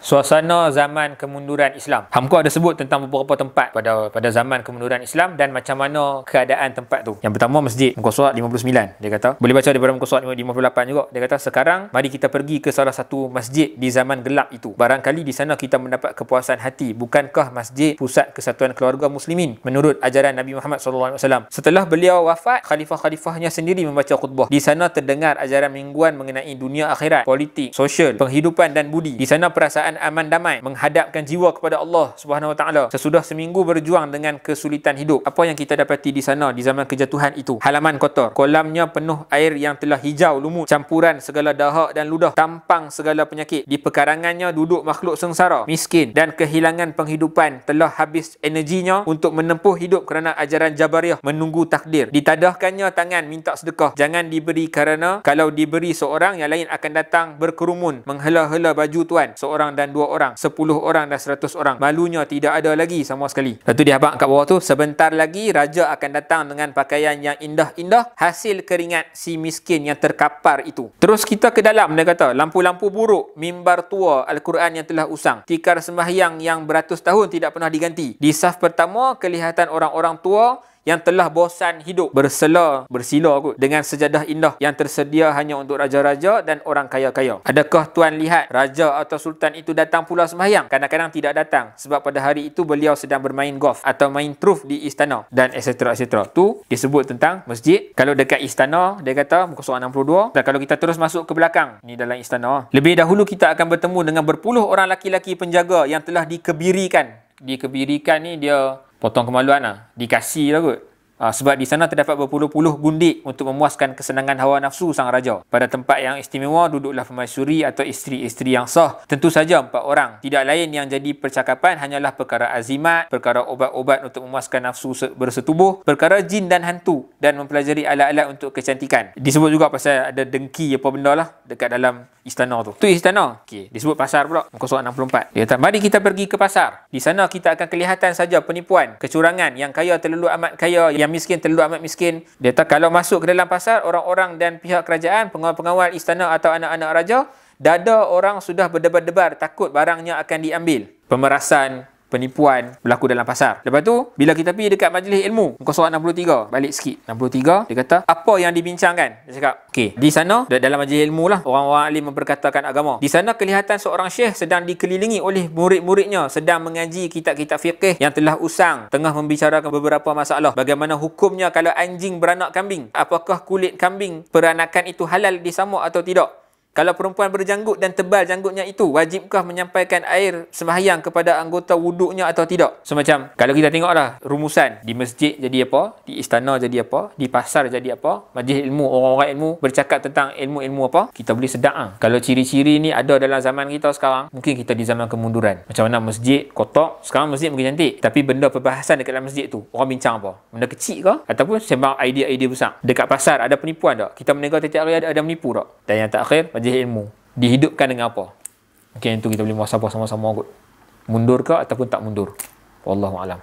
Suasana zaman kemunduran Islam. Hamka ada sebut tentang beberapa tempat pada zaman kemunduran Islam dan macam mana keadaan tempat tu. Yang pertama masjid, muka surat 59. Dia kata, boleh baca daripada muka surat 58 juga. Dia kata, sekarang mari kita pergi ke salah satu masjid di zaman gelap itu. Barangkali di sana kita mendapat kepuasan hati. Bukankah masjid pusat kesatuan keluarga muslimin menurut ajaran Nabi Muhammad SAW? Setelah beliau wafat, khalifah-khalifahnya sendiri membaca khutbah. Di sana terdengar ajaran mingguan mengenai dunia akhirat, politik, sosial, penghidupan dan budi. Di sana perasaan aman damai, menghadapkan jiwa kepada Allah Subhanahu Wa Taala. Sesudah seminggu berjuang dengan kesulitan hidup, apa yang kita dapati di sana di zaman kejatuhan itu? Halaman kotor, kolamnya penuh air yang telah hijau lumut, campuran segala dahak dan ludah, tampang segala penyakit. Di pekarangannya duduk makhluk sengsara, miskin dan kehilangan penghidupan, telah habis energinya untuk menempuh hidup kerana ajaran Jabariyah, menunggu takdir. Ditadahkannya tangan minta sedekah, jangan diberi kerana kalau diberi seorang, yang lain akan datang berkerumun menghela-hela baju tuan, seorang dan 2 orang, 10 orang dan 100 orang. Malunya tidak ada lagi sama sekali. Lepas tu dia habaq kat bawah tu, sebentar lagi raja akan datang dengan pakaian yang indah-indah, hasil keringat si miskin yang terkapar itu. Terus kita ke dalam, dia kata, lampu-lampu buruk, mimbar tua, Al-Quran yang telah usang, tikar sembahyang yang beratus tahun tidak pernah diganti. Di saf pertama kelihatan orang-orang tua yang telah bosan hidup, bersila kot dengan sejadah indah yang tersedia hanya untuk raja-raja dan orang kaya-kaya. Adakah tuan lihat raja atau sultan itu datang pula sembahyang? Kadang-kadang tidak datang sebab pada hari itu beliau sedang bermain golf atau main truf di istana dan etc. Tu disebut tentang masjid. Kalau dekat istana, dia kata muka surat 62. Dan kalau kita terus masuk ke belakang, ni dalam istana. Lebih dahulu kita akan bertemu dengan berpuluh orang laki-laki penjaga yang telah dikebirikan. Dikebirikan ni dia potong kemaluan lah, dikasih lah kot. Sebab di sana terdapat berpuluh-puluh gundik untuk memuaskan kesenangan hawa nafsu sang raja. Pada tempat yang istimewa duduklah permaisuri atau isteri-isteri yang sah. Tentu saja 4 orang. Tidak lain yang jadi percakapan hanyalah perkara azimat, perkara obat-obat untuk memuaskan nafsu bersetubuh, perkara jin dan hantu, dan mempelajari alat-alat untuk kecantikan. Disebut juga pasal ada dengki apa benda lah dekat dalam istana tu. Tu istana. Okey, disebut pasar pula. Muka surat 64. Dia kata, mari kita pergi ke pasar. Di sana kita akan kelihatan saja penipuan, kecurangan, yang kaya terlalu amat kaya, yang miskin terlalu amat miskin. Dia kata, kalau masuk ke dalam pasar, orang-orang dan pihak kerajaan, pengawal-pengawal istana atau anak-anak raja, dada orang sudah berdebar-debar takut barangnya akan diambil. Pemerasan, penipuan berlaku dalam pasar. Lepas tu, bila kita pergi dekat majlis ilmu, muka surat 63, balik sikit. 63, dia kata, apa yang dibincangkan? Dia cakap, okey, di sana, dalam majlis ilmu lah, orang-orang alim memperkatakan agama. Di sana kelihatan seorang syekh sedang dikelilingi oleh murid-muridnya, sedang mengaji kitab-kitab fiqh yang telah usang, tengah membicarakan beberapa masalah. Bagaimana hukumnya kalau anjing beranak kambing? Apakah kulit kambing peranakan itu halal disamak atau tidak? Kalau perempuan berjanggut dan tebal janggutnya itu, wajibkah menyampaikan air sembahyang kepada anggota wuduknya atau tidak? Semacam, kalau kita tengoklah rumusan, di masjid jadi apa, di istana jadi apa, di pasar jadi apa, majlis ilmu, orang-orang ilmu bercakap tentang ilmu-ilmu apa, kita boleh sedar. Kalau ciri-ciri ni ada dalam zaman kita sekarang, mungkin kita di zaman kemunduran. Macam mana masjid kotak, sekarang masjid mungkin cantik, tapi benda perbahasan dekat dalam masjid tu, orang bincang apa? Benda kecil ke? Ataupun sembang idea-idea besar. Dekat pasar ada penipuan tak? Kita menegur tiap-tiap hari ada menipu tak? Dan yang terakhir, ilmu dihidupkan dengan apa? Mungkin itu kita boleh muhasabah sama-sama kot. Mundur ke ataupun tak mundur? Wallahu a'lam.